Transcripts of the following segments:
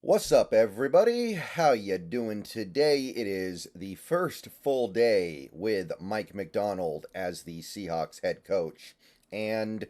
What's up, everybody? How you doing today? It is the first full day with Mike Macdonald as the Seahawks head coach, and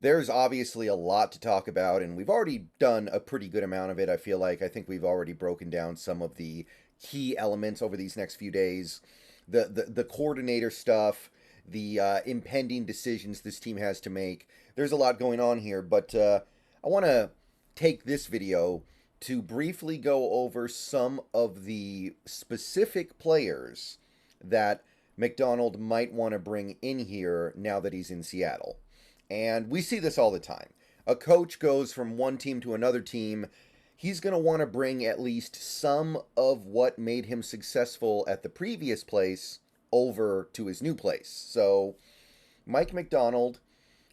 there's obviously a lot to talk about, and we've already done a pretty good amount of it. I think we've already broken down some of the key elements over these next few days, the coordinator stuff, the impending decisions this team has to make. There's a lot going on here, but I want to take this video to briefly go over some of the specific players that Macdonald might want to bring in here now that he's in Seattle. And we see this all the time. A coach goes from one team to another team. He's going to want to bring at least some of what made him successful at the previous place over to his new place. So Mike Macdonald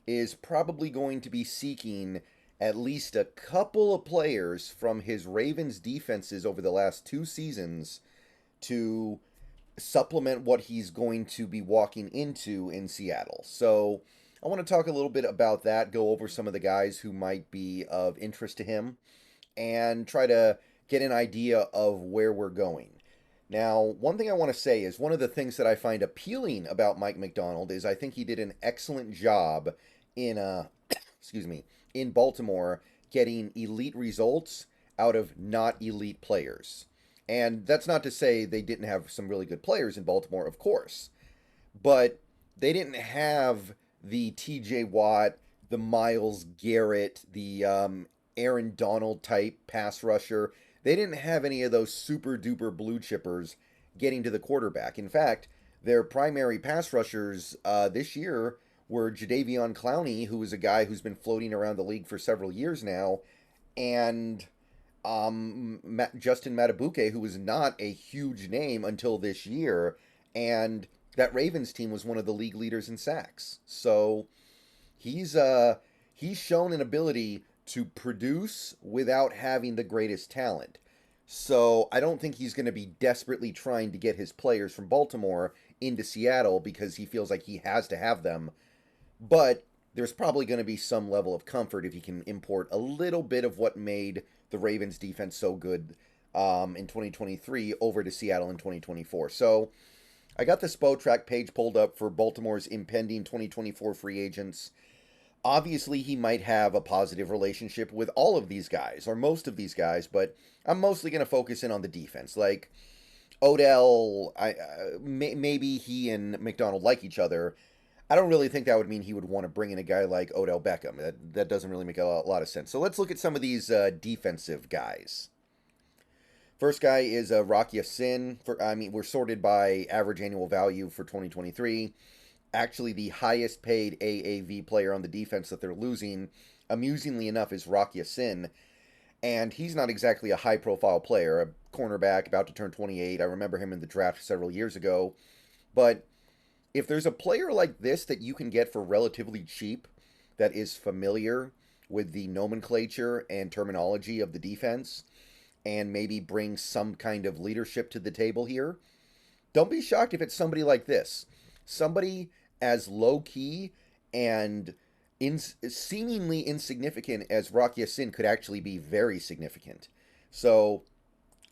is probably going to be seeking at least a couple of players from his Ravens defenses over the last two seasons to supplement what he's going to be walking into in Seattle. So I want to talk a little bit about that, go over some of the guys who might be of interest to him, and try to get an idea of where we're going. Now, one thing I want to say is one of the things that I find appealing about Mike Macdonald is I think he did an excellent job in excuse me, in Baltimore getting elite results out of not elite players. And that's not to say they didn't have some really good players in Baltimore, of course. But they didn't have the TJ Watt, the Myles Garrett, the Aaron Donald type pass rusher. They didn't have any of those super duper blue chippers getting to the quarterback. In fact, their primary pass rushers this year were Jadeveon Clowney, who is a guy who's been floating around the league for several years now, and Justin Matabuke, who was not a huge name until this year, and that Ravens team was one of the league leaders in sacks. So he's shown an ability to produce without having the greatest talent. So I don't think he's going to be desperately trying to get his players from Baltimore into Seattle because he feels like he has to have them. But there's probably going to be some level of comfort if he can import a little bit of what made the Ravens defense so good in 2023 over to Seattle in 2024. So I got the Spotrac page pulled up for Baltimore's impending 2024 free agents. Obviously, he might have a positive relationship with all of these guys, or most of these guys, but I'm mostly going to focus in on the defense. Like Odell, maybe he and Macdonald like each other. I don't really think that would mean he would want to bring in a guy like Odell Beckham. That doesn't really make a lot of sense. So let's look at some of these defensive guys. First guy is Rock Ya-Sin. We're sorted by average annual value for 2023. Actually, the highest paid AAV player on the defense that they're losing, amusingly enough, is Rock Ya-Sin. And he's not exactly a high-profile player, a cornerback about to turn 28. I remember him in the draft several years ago. But if there's a player like this that you can get for relatively cheap that is familiar with the nomenclature and terminology of the defense and maybe bring some kind of leadership to the table here, don't be shocked if it's somebody like this. Somebody as low-key and seemingly insignificant as Rock Ya-Sin could actually be very significant. So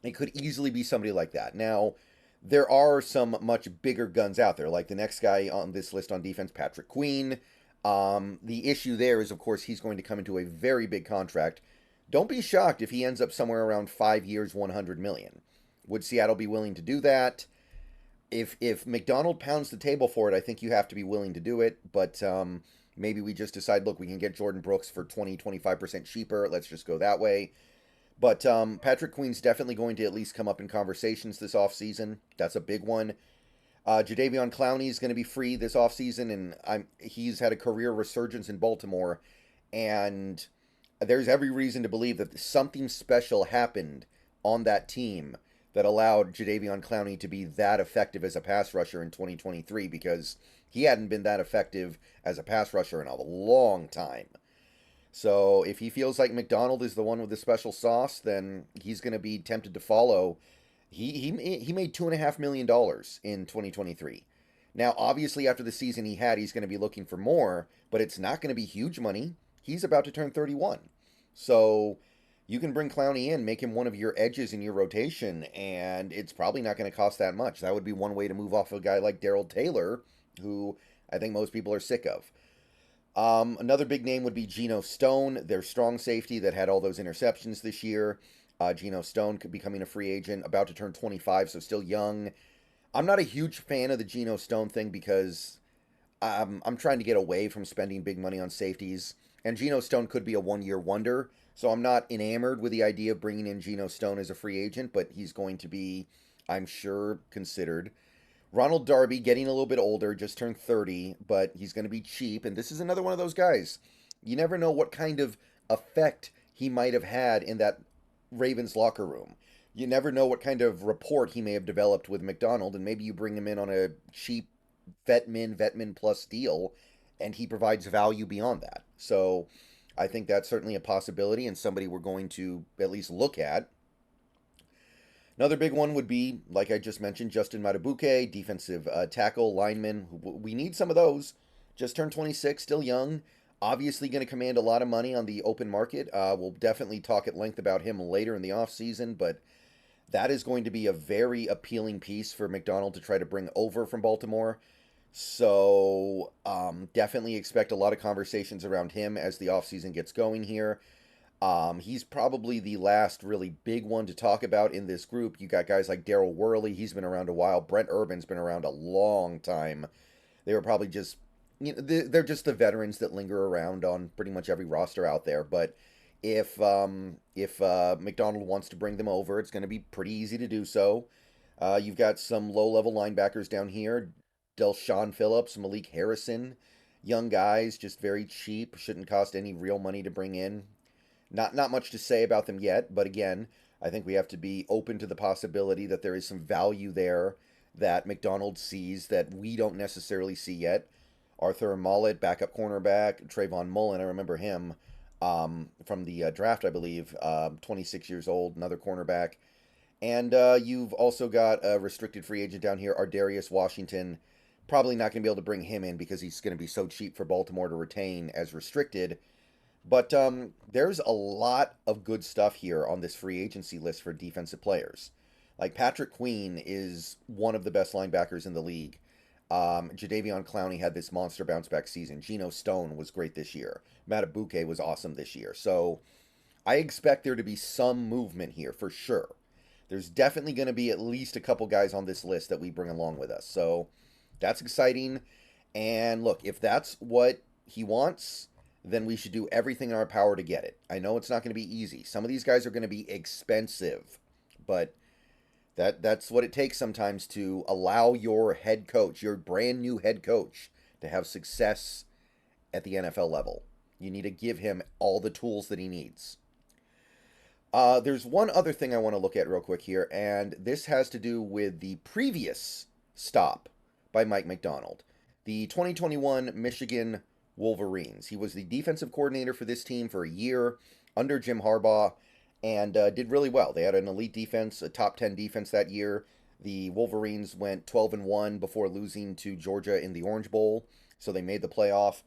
it could easily be somebody like that. Now, there are some much bigger guns out there, like the next guy on this list on defense, Patrick Queen. The issue there is, of course, he's going to come into a very big contract. Don't be shocked if he ends up somewhere around 5 years, $100 million. Would Seattle be willing to do that? If Macdonald pounds the table for it, I think you have to be willing to do it. But maybe we just decide, look, we can get Jordan Brooks for 20-25% cheaper. Let's just go that way. But Patrick Queen's definitely going to at least come up in conversations this offseason. That's a big one. Jadeveon Clowney is going to be free this offseason, and he's had a career resurgence in Baltimore. And there's every reason to believe that something special happened on that team that allowed Jadeveon Clowney to be that effective as a pass rusher in 2023, because he hadn't been that effective as a pass rusher in a long time. So if he feels like Macdonald is the one with the special sauce, then he's going to be tempted to follow. He made $2.5 million in 2023. Now, obviously, after the season he's going to be looking for more, but it's not going to be huge money. He's about to turn 31. So you can bring Clowney in, make him one of your edges in your rotation, and it's probably not going to cost that much. That would be one way to move off a guy like Darrell Taylor, who I think most people are sick of. Another big name would be Geno Stone, their strong safety that had all those interceptions this year. Geno Stone could be becoming a free agent, about to turn 25, so still young. I'm not a huge fan of the Geno Stone thing because I'm trying to get away from spending big money on safeties. And Geno Stone could be a one-year wonder, so I'm not enamored with the idea of bringing in Geno Stone as a free agent, but he's going to be, I'm sure, considered. Ronald Darby, getting a little bit older, just turned 30, but he's going to be cheap, and this is another one of those guys. You never know what kind of effect he might have had in that Ravens locker room. You never know what kind of rapport he may have developed with Macdonald, and maybe you bring him in on a cheap vet min plus deal, and he provides value beyond that. So I think that's certainly a possibility and somebody we're going to at least look at. Another big one would be, like I just mentioned, Justin Matabuke, defensive tackle, lineman. We need some of those. Just turned 26, still young. Obviously going to command a lot of money on the open market. We'll definitely talk at length about him later in the offseason, but that is going to be a very appealing piece for Macdonald to try to bring over from Baltimore. So definitely expect a lot of conversations around him as the offseason gets going here. He's probably the last really big one to talk about in this group. You got guys like Daryl Worley. He's been around a while. Brent Urban's been around a long time. They were probably just, they're just the veterans that linger around on pretty much every roster out there. But if Macdonald wants to bring them over, it's going to be pretty easy to do so. You've got some low-level linebackers down here. Delshon Phillips, Malik Harrison. Young guys, just very cheap. Shouldn't cost any real money to bring in. Not much to say about them yet, but again, I think we have to be open to the possibility that there is some value there that Macdonald sees that we don't necessarily see yet. Arthur Mollett, backup cornerback. Trayvon Mullen, I remember him from the draft, I believe. 26 years old, another cornerback. And you've also got a restricted free agent down here, Ardarius Washington. Probably not going to be able to bring him in because he's going to be so cheap for Baltimore to retain as restricted. But there's a lot of good stuff here on this free agency list for defensive players. Like Patrick Queen is one of the best linebackers in the league. Jadeveon Clowney had this monster bounce back season. Geno Stone was great this year. Matabuke was awesome this year. So I expect there to be some movement here for sure. There's definitely going to be at least a couple guys on this list that we bring along with us. So that's exciting. And look, if that's what he wants, then we should do everything in our power to get it. I know it's not going to be easy. Some of these guys are going to be expensive, but that's what it takes sometimes to allow your head coach, your brand new head coach, to have success at the NFL level. You need to give him all the tools that he needs. There's one other thing I want to look at real quick here, and this has to do with the previous stop by Mike Macdonald, the 2021 Michigan Wolverines. He was the defensive coordinator for this team for a year under Jim Harbaugh and did really well. They had an elite defense, a top 10 defense that year. The Wolverines went 12-1 before losing to Georgia in the Orange Bowl, so they made the playoff.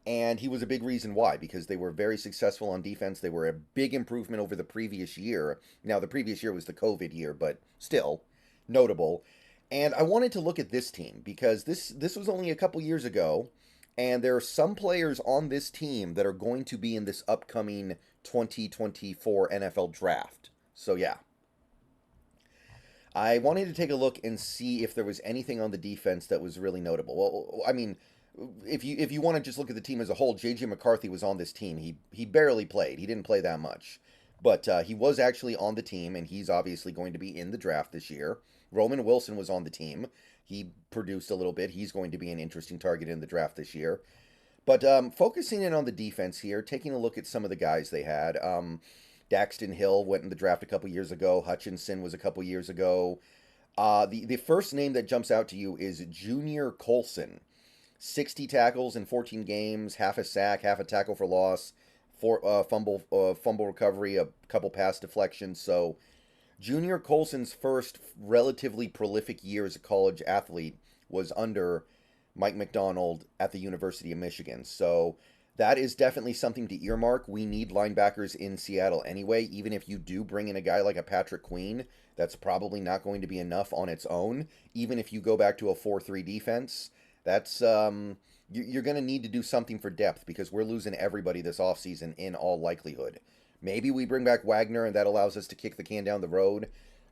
And he was a big reason why, because they were very successful on defense. They were a big improvement over the previous year. Now, the previous year was the COVID year, but still notable. And I wanted to look at this team because this was only a couple years ago, and there are some players on this team that are going to be in this upcoming 2024 NFL draft. So, yeah. I wanted to take a look and see if there was anything on the defense that was really notable. Well, I mean, if you want to just look at the team as a whole, J.J. McCarthy was on this team. He barely played. He didn't play that much. But he was actually on the team, and he's obviously going to be in the draft this year. Roman Wilson was on the team. He produced a little bit. He's going to be an interesting target in the draft this year. But focusing in on the defense here, taking a look at some of the guys they had. Daxton Hill went in the draft a couple years ago. Hutchinson was a couple years ago. The first name that jumps out to you is Junior Colson. 60 tackles in 14 games, half a sack, half a tackle for loss, fumble recovery, a couple pass deflections. So Junior Colson's first relatively prolific year as a college athlete was under Mike Macdonald at the University of Michigan. So That is definitely something to earmark. We need linebackers in Seattle anyway. Even if you do bring in a guy like a Patrick Queen, that's probably not going to be enough on its own. Even if you go back to a 4-3 defense, that's you're going to need to do something for depth because we're losing everybody this offseason in all likelihood. Maybe we bring back Wagner and that allows us to kick the can down the road.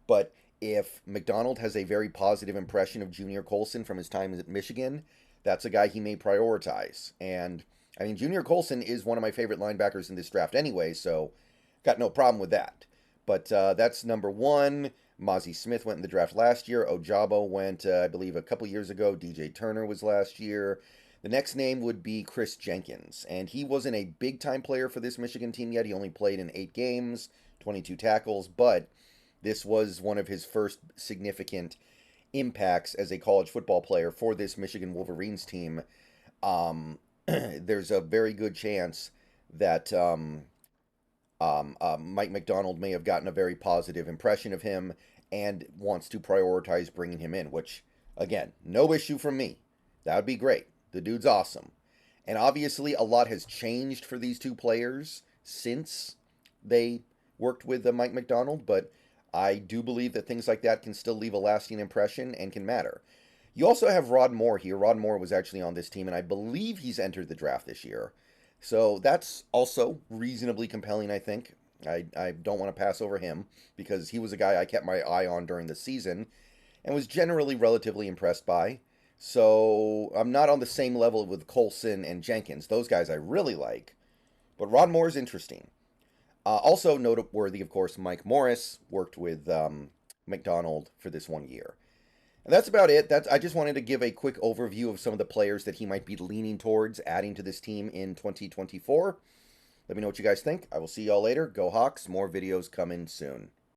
But if Macdonald has a very positive impression of Junior Colson from his time at Michigan, that's a guy he may prioritize. And I mean, Junior Colson is one of my favorite linebackers in this draft anyway, so got no problem with that. But that's number one. Mozzie Smith went in the draft last year. Ojabo went, I believe, a couple years ago. DJ Turner was last year. The next name would be Chris Jenkins, and he wasn't a big-time player for this Michigan team yet. He only played in 8 games, 22 tackles, but this was one of his first significant impacts as a college football player for this Michigan Wolverines team. There's a very good chance that Mike Macdonald may have gotten a very positive impression of him and wants to prioritize bringing him in, which, again, no issue from me. That would be great. The dude's awesome. And obviously, a lot has changed for these two players since they worked with Mike Macdonald, but I do believe that things like that can still leave a lasting impression and can matter. You also have Rod Moore here. Rod Moore was actually on this team, and I believe he's entered the draft this year. So that's also reasonably compelling, I think. I don't want to pass over him because he was a guy I kept my eye on during the season and was generally relatively impressed by. So I'm not on the same level with Colson and Jenkins. Those guys I really like. But Rod Moore is interesting. Also noteworthy, of course, Mike Morris worked with Macdonald for this 1 year. And that's about it. I just wanted to give a quick overview of some of the players that he might be leaning towards adding to this team in 2024. Let me know what you guys think. I will see y'all later. Go Hawks. More videos coming soon.